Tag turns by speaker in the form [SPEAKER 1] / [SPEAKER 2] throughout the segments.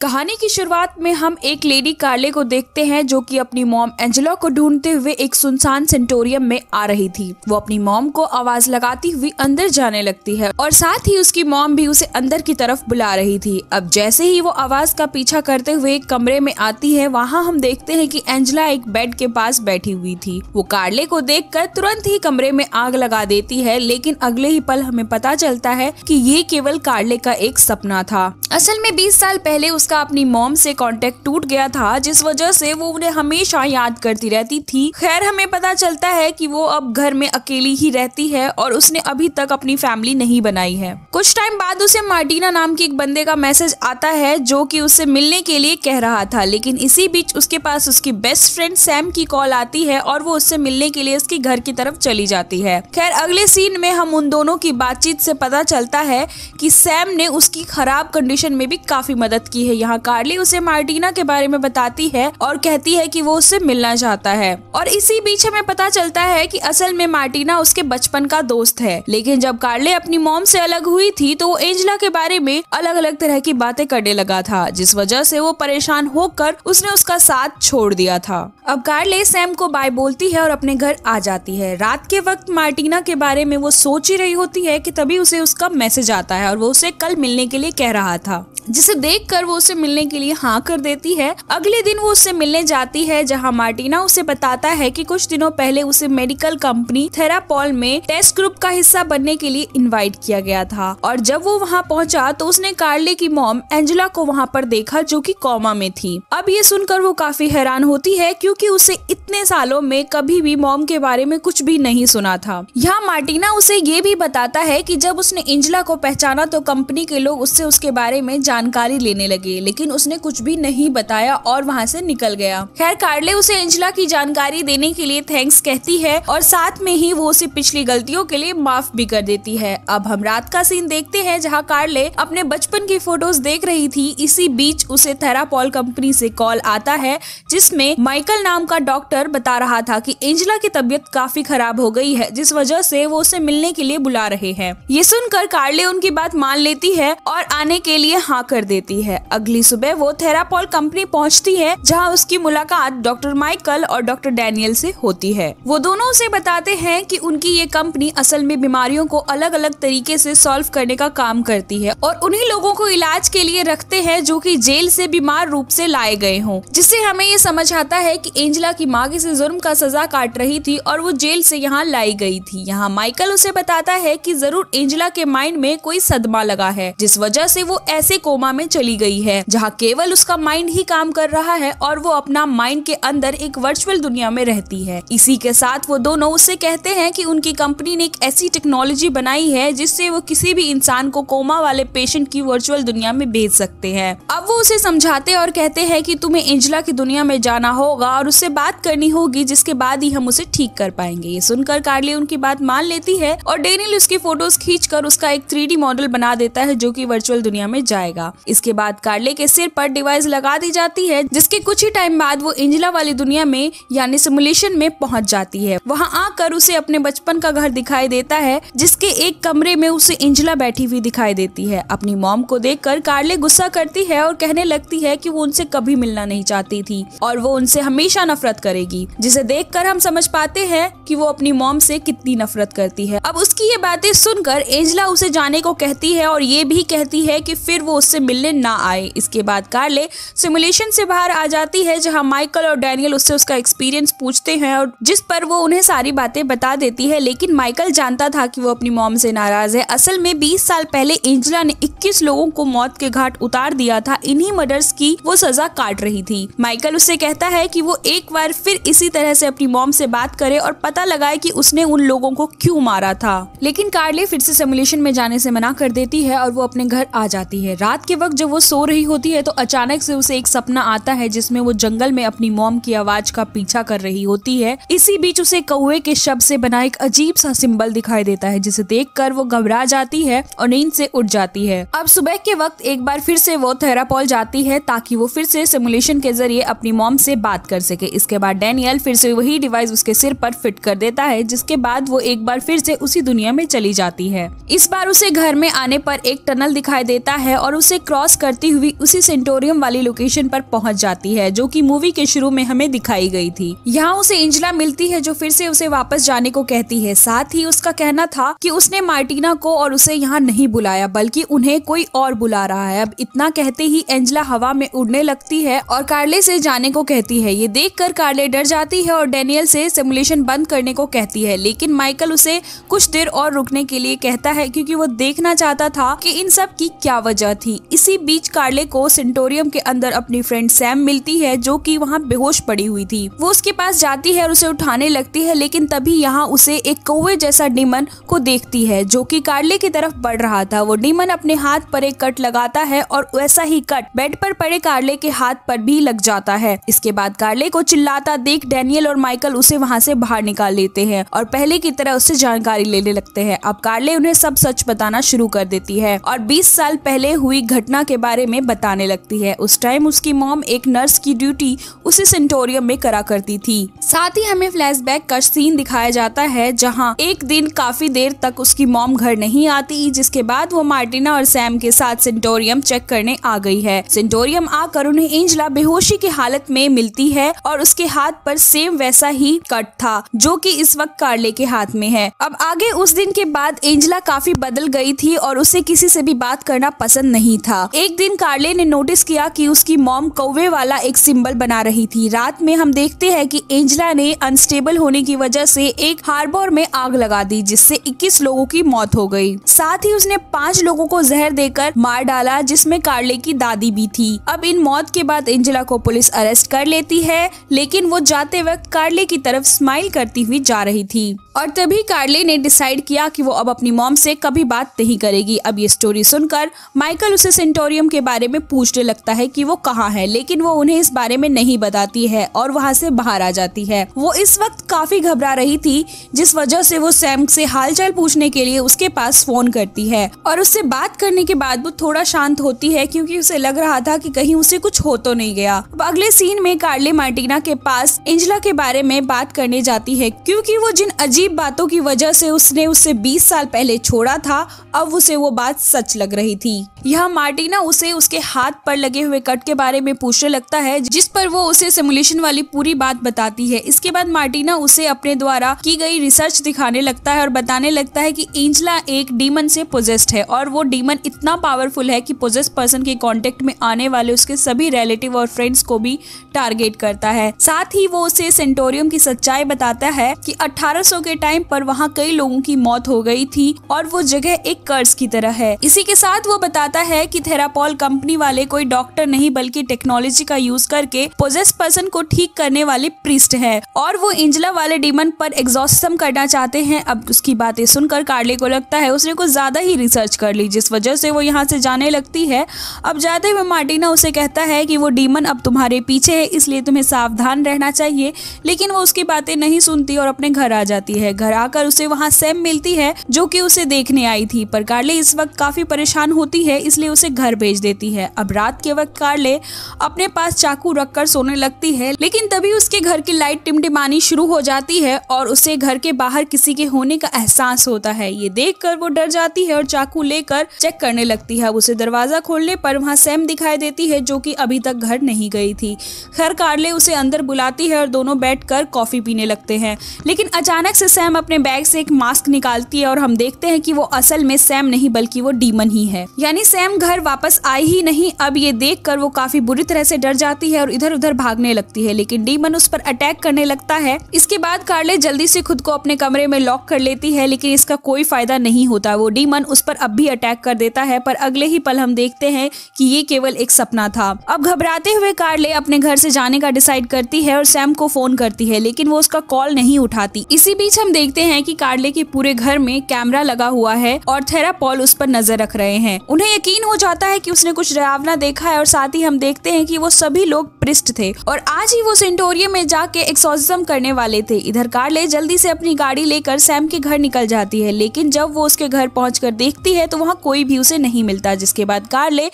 [SPEAKER 1] कहानी की शुरुआत में हम एक लेडी कार्ले को देखते हैं जो कि अपनी मॉम एंजेला को ढूंढते हुए एक सुनसान सेंटोरियम में आ रही थी। वो अपनी मॉम को आवाज लगाती हुई अंदर जाने लगती है और साथ ही उसकी मॉम भी उसे अंदर की तरफ बुला रही थी। अब जैसे ही वो आवाज का पीछा करते हुए एक कमरे में आती है, वहाँ हम देखते हैं कि एंजेला एक बेड के पास बैठी हुई थी। वो कार्ले को देखकर तुरंत ही कमरे में आग लगा देती है, लेकिन अगले ही पल हमें पता चलता है कि ये केवल कार्ले का एक सपना था। असल में 20 साल पहले उसका अपनी मॉम से कांटेक्ट टूट गया था, जिस वजह से वो उन्हें हमेशा याद करती रहती थी। खैर, हमें पता चलता है कि वो अब घर में अकेली ही रहती है और उसने अभी तक अपनी फैमिली नहीं बनाई है। कुछ टाइम बाद उसे मार्टिना नाम के एक बंदे का मैसेज आता है जो कि उससे मिलने के लिए कह रहा था, लेकिन इसी बीच उसके पास उसकी बेस्ट फ्रेंड सैम की कॉल आती है और वो उससे मिलने के लिए उसके घर की तरफ चली जाती है। खैर, अगले सीन में हम उन दोनों की बातचीत से पता चलता है कि सैम ने उसकी खराब कंडीशन में भी काफी मदद की है। यहाँ कार्ले उसे मार्टिना के बारे में बताती है और कहती है कि वो उससे मिलना चाहता है। और इसी बीच हमें पता चलता है कि असल में मार्टिना उसके बचपन का दोस्त है, लेकिन जब कार्ले अपनी मॉम से अलग हुई थी तो वो एंजेला के बारे में अलग अलग तरह की बातें करने लगा था, जिस वजह से वो परेशान होकर उसने उसका साथ छोड़ दिया था। अब कार्ले सैम को बाय बोलती है और अपने घर आ जाती है। रात के वक्त मार्टिना के बारे में वो सोच ही रही होती है कि तभी उसे उसका मैसेज आता है और वो उसे कल मिलने के लिए कह रहा था, जिसे देखकर वो उसे मिलने के लिए हाँ कर देती है। अगले दिन वो उससे मिलने जाती है, जहाँ मार्टिना उसे बताता है कि कुछ दिनों पहले उसे मेडिकल कंपनी थेरापॉल में टेस्ट ग्रुप का हिस्सा बनने के लिए इनवाइट किया गया था। और जब वो वहाँ पहुँचा तो उसने कार्ले की मॉम एंजेला को वहाँ पर देखा जो कि कोमा में थी। अब ये सुनकर वो काफी हैरान होती है क्योंकि उसे इतने सालों में कभी भी मॉम के बारे में कुछ भी नहीं सुना था। यहाँ मार्टिना उसे ये भी बताता है कि जब उसने एंजेला को पहचाना तो कंपनी के लोग उससे उसके बारे में जानकारी लेने लगे, लेकिन उसने कुछ भी नहीं बताया और वहाँ से निकल गया। खैर, कार्ले उसे एंजेला की जानकारी देने के लिए थैंक्स कहती है और साथ में ही वो उसे पिछली गलतियों के लिए माफ भी कर देती है। अब हम रात का सीन देखते हैं जहाँ कार्ले अपने बचपन की फोटोज देख रही थी। इसी बीच उसे थेरापॉल कंपनी से कॉल आता है, जिसमें माइकल नाम का डॉक्टर बता रहा था कि एंजेला की तबीयत काफी खराब हो गई है, जिस वजह से वो उसे मिलने के लिए बुला रहे हैं। ये सुनकर कार्ले उनकी बात मान लेती है और आने के लिए हाँ कर देती है। अगली सुबह वो थेरापॉल कंपनी पहुंचती है, जहां उसकी मुलाकात डॉक्टर माइकल और डॉक्टर डैनियल से होती है। वो दोनों उसे बताते हैं कि उनकी ये कंपनी असल में बीमारियों को अलग अलग तरीके से सॉल्व करने का काम करती है और उन्हीं लोगों को इलाज के लिए रखते हैं जो कि जेल से बीमार रूप से लाए गए हों। जिससे हमें ये समझ आता है कि एंजेला की माँ किसी जुर्म का सजा काट रही थी और वो जेल से यहाँ लाई गई थी। यहाँ माइकल उसे बताता है कि जरूर एंजेला के माइंड में कोई सदमा लगा है, जिस वजह से वो ऐसे कोमा में चली गई है जहाँ केवल उसका माइंड ही काम कर रहा है और वो अपना माइंड के अंदर एक वर्चुअल दुनिया में रहती है। इसी के साथ वो दोनों उससे कहते हैं कि उनकी कंपनी ने एक ऐसी टेक्नोलॉजी बनाई है जिससे वो किसी भी इंसान को कोमा वाले पेशेंट की वर्चुअल दुनिया में भेज सकते हैं। अब वो उसे समझाते और कहते हैं कि तुम्हें एंजेला की दुनिया में जाना होगा और उससे बात करनी होगी, जिसके बाद ही हम उसे ठीक कर पाएंगे। ये सुनकर कार्ले उनकी बात मान लेती है और डेनियल उसकी फोटोज खींचकर उसका एक 3D मॉडल बना देता है जो कि वर्चुअल दुनिया में जाएगा। इसके बाद कार्ले के सिर पर डिवाइस लगा दी जाती है, जिसके कुछ ही टाइम बाद वो एंजेला वाली दुनिया में यानी सिमुलेशन में पहुंच जाती है। वहां आकर उसे अपने बचपन का घर दिखाई देता है, जिसके एक कमरे में उसे एंजेला बैठी हुई दिखाई देती है। अपनी मॉम को देखकर कार्ले गुस्सा करती है और कहने लगती है कि वो उनसे कभी मिलना नहीं चाहती थी और वो उनसे हमेशा नफरत करेगी, जिसे देखकर हम समझ पाते हैं कि वो अपनी मॉम से कितनी नफरत करती है। अब उसकी ये बातें सुनकर एंजेला उसे जाने को कहती है और ये भी कहती है कि फिर वो उससे मिलने ना आए। इसके बाद कार्ले सिमुलेशन से बाहर आ जाती है, जहां माइकल और डैनियल उससे उसका एक्सपीरियंस पूछते हैं और जिस पर वो उन्हें सारी बातें बता देती है। लेकिन माइकल जानता था कि वो अपनी मॉम से नाराज है। असल में 20 साल पहले एंजेला ने 21 लोगों को मौत के घाट उतार दिया था। इन्हीं मर्डर्स की वो सजा काट रही थी। माइकल उससे कहता है कि वो एक बार फिर इसी तरह से अपनी मॉम से बात करे और पता लगाए कि उसने उन लोगों को क्यों मारा था। लेकिन कार्ले फिर से सिमुलेशन में जाने से मना कर देती है और वो अपने घर आ जाती है। रात के वक्त जब वो सो रही होती है तो अचानक से उसे एक सपना आता है, जिसमें वो जंगल में अपनी मॉम की आवाज का पीछा कर रही होती है। इसी बीच उसे कौवे के शब्द से बना एक अजीब सा सिंबल दिखाई देता है, जिसे देखकर वो घबरा जाती है और नींद से उठ जाती है। अब सुबह के वक्त एक बार फिर से वो थेरापॉल जाती है ताकि वो फिर से सिमुलेशन के जरिए अपनी मॉम से बात कर सके। इसके बाद डैनियल फिर से वही डिवाइस उसके सिर पर फिट कर देता है, जिसके बाद वो एक बार फिर से उसी दुनिया में चली जाती है। इस बार उसे घर में आने पर एक टनल दिखाई देता है और उसे क्रॉस करती हुई हुई उसी सेंटोरियम वाली लोकेशन पर पहुंच जाती है जो कि मूवी के शुरू में हमें दिखाई गई थी। यहाँ उसे एंजेला मिलती है जो फिर से उसे वापस जाने को कहती है। साथ ही उसका कहना था कि उसने मार्टिना को और उसे यहाँ नहीं बुलाया बल्कि उन्हें कोई और बुला रहा है। अब इतना कहते ही एंजेला हवा में उड़ने लगती है और कार्ले से जाने को कहती है। ये देखकर कार्ले डर जाती है और डैनियल से सिमुलेशन बंद करने को कहती है, लेकिन माइकल उसे कुछ देर और रुकने के लिए कहता है क्योंकि वो देखना चाहता था कि इन सब की क्या वजह थी। इसी बीच कार्ले को सेंटोरियम के अंदर अपनी फ्रेंड सैम मिलती है जो कि वहाँ बेहोश पड़ी हुई थी। वो उसके पास जाती है और उसे उठाने लगती है, लेकिन तभी यहाँ उसे एक कौवे जैसा डीमन को देखती है जो कि कार्ले की तरफ बढ़ रहा था। वो डीमन अपने हाथ पर एक कट लगाता है और वैसा ही कट बेड पर पड़े कार्ले के हाथ पर भी लग जाता है। इसके बाद कार्ले को चिल्लाता देख डैनियल और माइकल उसे वहाँ से बाहर निकाल लेते हैं और पहले की तरह उससे जानकारी लेने लगते हैं। अब कार्ले उन्हें सब सच बताना शुरू कर देती है और 20 साल पहले हुई घटना के बारे में बताने लगती है। उस टाइम उसकी मॉम एक नर्स की ड्यूटी उसी सेंटोरियम में करा करती थी। साथ ही हमें फ्लैशबैक का सीन दिखाया जाता है जहां एक दिन काफी देर तक उसकी मॉम घर नहीं आती, जिसके बाद वो मार्टिना और सैम के साथ सेंटोरियम चेक करने आ गई है। सेंटोरियम आकर उन्हें एंजेला बेहोशी की हालत में मिलती है और उसके हाथ पर सेम वैसा ही कट था जो कि इस वक्त कार्ले के हाथ में है। अब आगे उस दिन के बाद एंजेला काफी बदल गई थी और उसे किसी से भी बात करना पसंद नहीं था। एक दिन कार्ले ने नोटिस किया कि उसकी मॉम कौवे वाला एक सिंबल बना रही थी। रात में हम देखते हैं कि एंजेला ने अनस्टेबल होने की वजह से एक हार्बर में आग लगा दी जिससे 21 लोगों की मौत हो गई। साथ ही उसने 5 लोगों को जहर देकर मार डाला जिसमें कार्ले की दादी भी थी। अब इन मौत के बाद एंजेला को पुलिस अरेस्ट कर लेती है, लेकिन वो जाते वक्त कार्ले की तरफ स्माइल करती हुई जा रही थी और तभी कार्ले ने डिसाइड किया कि वो अब अपनी मॉम से कभी बात नहीं करेगी। अब ये स्टोरी सुनकर माइकल उसे सेंटोरियम के बारे में पूछने लगता है कि वो कहाँ है, लेकिन वो उन्हें इस बारे में नहीं बताती है और वहाँ से बाहर आ जाती है। वो इस वक्त काफी घबरा रही थी जिस वजह से वो सैम से हालचाल पूछने के लिए उसके पास फोन करती है और उससे बात करने के बाद वो थोड़ा शांत होती है क्योंकि उसे लग रहा था कि कहीं उसे कुछ हो तो नहीं गया। अब अगले सीन में कार्ले मार्टिना के पास एंजेला के बारे में बात करने जाती है क्योंकि वो जिन अजीब बातों की वजह से उसने उसे 20 साल पहले छोड़ा था अब उसे वो बात सच लग रही थी। यहाँ मार्टिना उसे उसके हाथ पर लगे हुए कट के बारे में पूछने लगता है जिस पर वो उसे सिमुलेशन वाली पूरी बात बताती है। इसके बाद मार्टिना उसे अपने द्वारा की गई रिसर्च दिखाने लगता है और बताने लगता है कि एंजेला एक डीमन से पोजेस्ड है और वो डीमन इतना पावरफुल है कि पोजेस्ड पर्सन के कांटेक्ट में आने वाले उसके सभी रिलेटिव और फ्रेंड्स को भी टारगेट करता है। साथ ही वो उसे सेंटोरियम की सच्चाई बताता है कि 1800 के टाइम पर वहाँ कई लोगों की मौत हो गई थी और वो जगह एक कर्ज की तरह है। इसी के साथ वो बताता है कि थेरापॉल कंपनी वाले कोई डॉक्टर नहीं बल्कि टेक्नोलॉजी का यूज करके पोजेस्ड पर्सन को ठीक करने वाले प्रीस्ट है और वो एंजेला वाले डीमन पर एग्जॉर्सिज्म करना चाहते हैं। अब उसकी बातें सुनकर कार्ले को लगता है उसने कुछ ज्यादा ही रिसर्च कर ली जिस वजह से वो यहाँ से जाने लगती है। अब जाते हुए मार्टिना उसे कहता है कि वो डीमन अब तुम्हारे पीछे है इसलिए तुम्हें सावधान रहना चाहिए, लेकिन वो उसकी बातें नहीं सुनती और अपने घर आ जाती है। घर आकर उसे वहाँ सैम मिलती है जो कि उसे देखने आई थी, पर कार्ले इस वक्त काफी परेशान होती है इसलिए उसे घर भेज देती है। अब रात के वक्त कार्ले अपने पास चाकू रखकर सोने लगती है, लेकिन तभी उसके घर की लाइट टिमटिमानी शुरू हो जाती है और उसे घर के बाहर किसी के होने का एहसास होता है। ये देखकर वो डर जाती है और चाकू लेकर चेक करने लगती है। उसे दरवाजा खोलने पर वहाँ सैम दिखाई देती है जो कि अभी तक घर नहीं गई थी। खैर कार्ले उसे अंदर बुलाती है और दोनों बैठकर कॉफी पीने लगते हैं, लेकिन अचानक से सैम अपने बैग से एक मास्क निकालती है और हम देखते हैं कि वो असल में सैम नहीं बल्कि वो डीमन ही है, यानी सैम घर वापस आई ही नहीं। अब ये देखकर वो काफी बुरी तरह से डर जाती है और इधर उधर भागने लगती है, लेकिन डीमन उस पर अटैक करने लगता है। इसके बाद कार्ले जल्दी से खुद को अपने कमरे में लॉक कर लेती है, लेकिन इसका कोई फायदा नहीं होता। वो डीमन उस पर अब भी अटैक कर देता है, पर अगले ही पल हम देखते हैं कि ये केवल एक सपना था। अब घबराते हुए कार्ले अपने घर से जाने का डिसाइड करती है और सैम को फोन करती है, लेकिन वो उसका कॉल नहीं उठाती। इसी बीच हम देखते हैं कि कार्ले के पूरे घर में कैमरा लगा हुआ है और थेरापॉल उस पर नजर रख रहे हैं। उन्हें यकीन हो जाता है कि उसने कुछ डरावना देखा है और साथ ही हम देखते हैं कि वो सभी लोग प्रिस्ट थे और आज आज ही वो सेंटोरियम में जाके एक्सोर्सिज्म करने वाले थे। इधर कार्ले जल्दी से अपनी गाड़ी लेकर सैम के घर निकल जाती है, लेकिन जब वो उसके घर पहुंचकर देखती है तो वहाँ कोई भी उसे नहीं मिलता, जिसके बाद कार्ले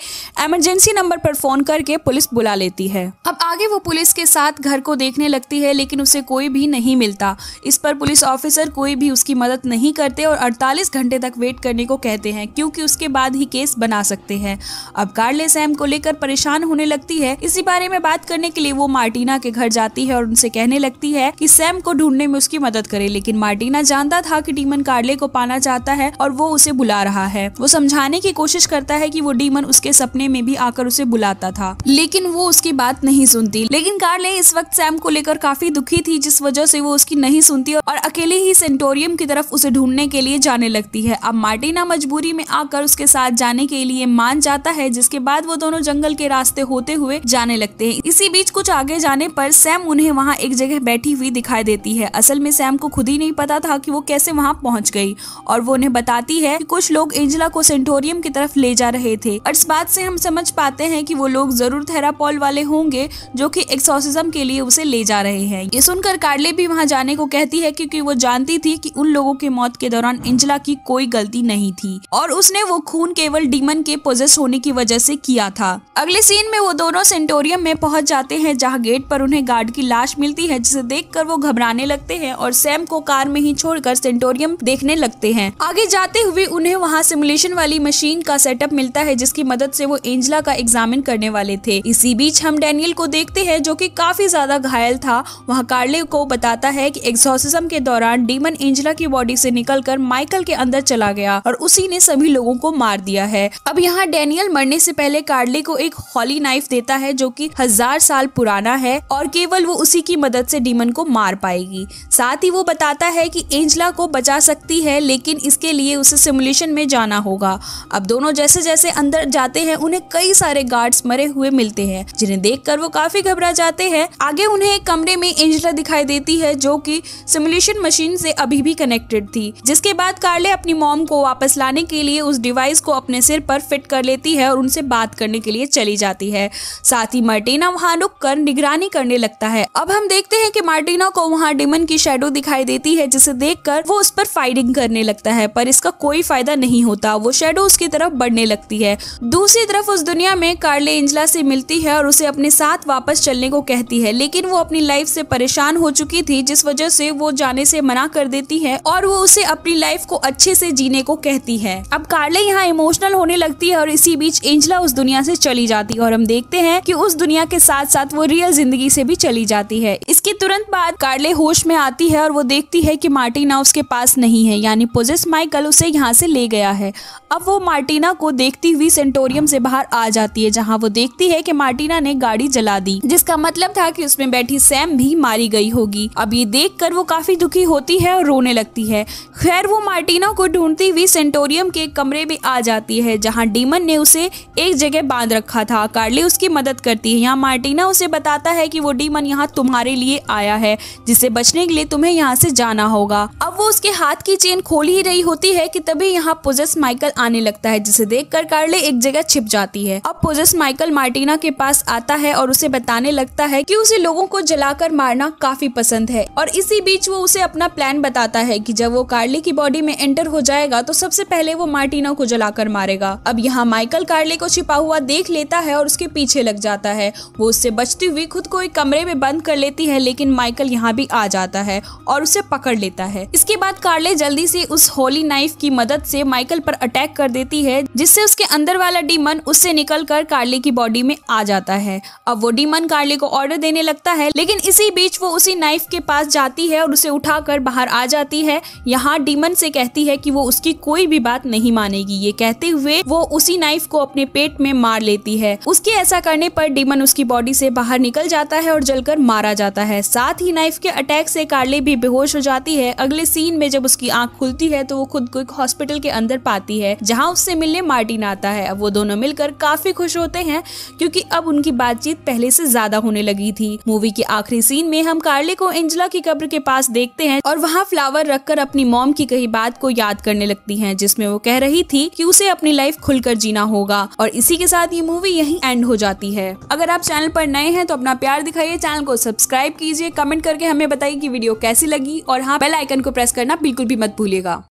[SPEAKER 1] इमरजेंसी नंबर पर फोन करके पुलिस बुला लेती है। अब आगे वो पुलिस के साथ घर को देखने लगती है, लेकिन उसे कोई भी नहीं मिलता। इस पर पुलिस ऑफिसर कोई भी उसकी मदद नहीं करते और 48 घंटे तक वेट करने को कहते हैं, क्योंकि उसके बाद ही केस बना सकते हैं। अब कार्ले सैम को लेकर परेशान होने लगती है। इसी बारे में बात करने के लिए वो मार्टिना के घर जाती है और उनसे कहने लगती है कि सैम को ढूंढने में उसकी मदद करे, लेकिन मार्टिना जानता था कि डीमन कार्ले को पाना चाहता है और वो उसे बुला रहा है। वो समझाने की कोशिश करता है कि वो डीमन उसके सपने में भी आकर उसे बुलाता था, लेकिन वो उसकी बात नहीं सुनती। लेकिन कार्ले इस वक्त सैम को लेकर काफी दुखी थी, जिस वजह से वो उसकी नहीं सुनती और अकेले ही सेंटोरियम की तरफ उसे ढूंढने के लिए जाने लगती है। अब मार्टिना मजबूरी में आकर उसके साथ जाने के लिए मान जाता है, जिसके बाद वो दोनों जंगल के रास्ते होते हुए जाने लगते हैं। इसी बीच कुछ आगे जाने पर सैम उन्हें वहाँ एक जगह बैठी हुई दिखाई देती है। असल में सैम को खुद ही नहीं पता था कि वो कैसे वहाँ पहुँच गई, और वो उन्हें बताती है कि कुछ लोग एंजेला को सेंटोरियम की तरफ ले जा रहे थे। और इस बात से हम समझ पाते हैं कि वो लोग जरूर थेरापॉल वाले होंगे जो कि एक्सोर्सिज्म के लिए उसे ले जा रहे हैं। ये सुनकर कार्ले भी वहाँ जाने को कहती है, क्योंकि वो जानती थी कि उन लोगों के मौत के दौरान एंजेला की कोई गलती नहीं थी और उसने वो खून केवल डीमन के पोजेस होने की वजह से किया था। अगले सीन में वो दोनों सेंटोरियम में पहुंच जाते हैं, जहां गेट पर उन्हें गार्ड की लाश मिलती है, जिसे देखकर वो घबराने लगते हैं और सैम को कार में ही छोड़कर सेंटोरियम देखने लगते हैं। आगे जाते हुए उन्हें वहां सिमुलेशन वाली मशीन का सेटअप मिलता है, जिसकी मदद से वो एंजेला का एग्जामिन करने वाले थे। इसी बीच हम डैनियल को देखते हैं, जो कि काफी ज्यादा घायल था। वहाँ कार्ले को बताता है कि एक्सोर्सिज्म के दौरान डीमन एंजेला की बॉडी से निकलकर माइकल के अंदर चला गया और उसी ने सभी लोगों को मार दिया है। अब यहाँ डैनियल मरने से पहले कार्ले को एक हॉली नाइफ देता है, जो कि 1000 साल पुराना है और केवल वो उसी की मदद से डीमन को मार पाएगी। साथ ही वो बताता है कि एंजेला को बचा सकती है, लेकिन इसके लिए उसे सिमुलेशन में जाना होगा। अब दोनों जैसे जैसे अंदर जाते हैं, उन्हें कई सारे गार्ड्स मरे हुए मिलते हैं, जिन्हें देखकर वो काफी घबरा जाते हैं। आगे उन्हें एक कमरे में एंजेला दिखाई देती है, जो कि सिमुलेशन मशीन से अभी भी कनेक्टेड थी। जिसके बाद कार्ले अपनी मॉम को वापस लाने के लिए उस डिवाइस को अपने सिर पर फिट कर लेती है और उनसे बात करने के लिए चली जाती है। साथ ही मार्टिना वहाँ रुक कर निगरानी करने लगता है। अब हम देखते हैं कि मार्टिना को वहाँ डीमन की शैडो दिखाई देती है, जिसे देखकर वो उस पर फायरिंग करने लगता है, पर इसका कोई फायदा नहीं होता। वो शैडो उसकी तरफ बढ़ने लगती है। दूसरी तरफ उस दुनिया में कार्ले एंजेला से मिलती है और उसे अपने साथ वापस चलने को कहती है, लेकिन वो अपनी लाइफ से परेशान हो चुकी थी, जिस वजह से वो जाने से मना कर देती है और वो उसे अपनी लाइफ को अच्छे से जीने को कहती है। अब कार्ले यहाँ इमोशनल होने लगती है और इसी बीच एंजेला उस दुनिया से चली जाती है और हम देखते हैं कि उस दुनिया के साथ साथ वो रियल जिंदगी से भी चली जाती है। इसके तुरंत बाद कार्ले होश में आती है और वो देखती है कि मार्टिना उसके पास नहीं है, यानी पोजेस माइकल उसे यहाँ से ले गया है। अब वो मार्टिना को देखती हुई सेंटोरियम से बाहर आ जाती है, जहाँ वो देखती है कि मार्टिना ने गाड़ी जला दी, जिसका मतलब था कि उसमें बैठी सैम भी मारी गई होगी। अब ये देखकर वो काफी दुखी होती है और रोने लगती है। खैर वो मार्टिना को ढूंढती हुई सेंटोरियम के कमरे में आ जाती है, जहाँ डीमन ने उसे एक जगह बांध रखा था। कार्ले उसकी मदद करती है। यहाँ मार्टिना उसे बताता है कि वो डीमन यहाँ तुम्हारे लिए आया है, जिससे बचने के लिए तुम्हें यहाँ से जाना होगा। अब वो उसके हाथ की चेन खोल ही रही होती है कि तभी यहाँ पोजेस माइकल आने लगता है, जिसे देखकर कार्ले एक जगह छिप जाती है। अब पोजेस माइकल मार्टिना के पास आता है और उसे बताने लगता है कि उसे लोगों को जलाकर मारना काफी पसंद है, और इसी बीच वो उसे अपना प्लान बताता है कि जब वो कार्ले की बॉडी में एंटर हो जाएगा तो सबसे पहले वो मार्टिना को जलाकर मारेगा। अब यहाँ माइकल कार्ले को छिपा हुआ देख लेता है और उसके पीछे लग जाता है। वो उससे बचती हुई खुद को एक कमरे में बंद कर लेती है, लेकिन माइकल यहाँ भी आ जाता है और उसे पकड़ लेता है। इसके बाद कार्ले जल्दी से उस होली नाइफ की मदद से माइकल पर अटैक कर देती है, जिससे उसके अंदर वाला डीमन उससे निकलकर कार्ले की बॉडी में आ जाता है। अब वो डीमन कार्ले को ऑर्डर देने लगता है, लेकिन इसी बीच वो उसी नाइफ के पास जाती है और उसे उठाकर बाहर आ जाती है। यहाँ डीमन से कहती है कि वो उसकी कोई भी बात नहीं मानेगी। ये कहते हुए वो उसी नाइफ को अपने पेट में मार लेती है। उसके ऐसा करने पर डीमन उसकी बॉडी से बाहर निकल जाता है और जलकर मारा जाता है। साथ ही नाइफ के अटैक से कार्ले भी बेहोश हो जाती है। अगले सीन में जब उसकी आंख खुलती है तो वो खुद को एक हॉस्पिटल के अंदर पाती है जहाँ उससे मिलने मार्टिन आता है। अब वो दोनों मिलकर काफी खुश होते हैं क्योंकि अब उनकी बातचीत पहले से ज्यादा होने लगी थी। मूवी के आखिरी सीन में हम कार्ले को एंजेला की कब्र के पास देखते हैं और वहाँ फ्लावर रखकर अपनी मॉम की कही बात को याद करने लगती हैं, जिसमें वो कह रही थी कि उसे अपनी लाइफ खुलकर जीना होगा। और इसी के साथ ये मूवी यहीं एंड हो जाती है। अगर आप चैनल पर नए हैं तो अपना प्यार दिखाइए, चैनल को सब्सक्राइब कीजिए, कमेंट करके हमें बताइए कि वीडियो कैसी लगी और हाँ, बेल आइकन को प्रेस करना बिल्कुल भी मत भूलिएगा।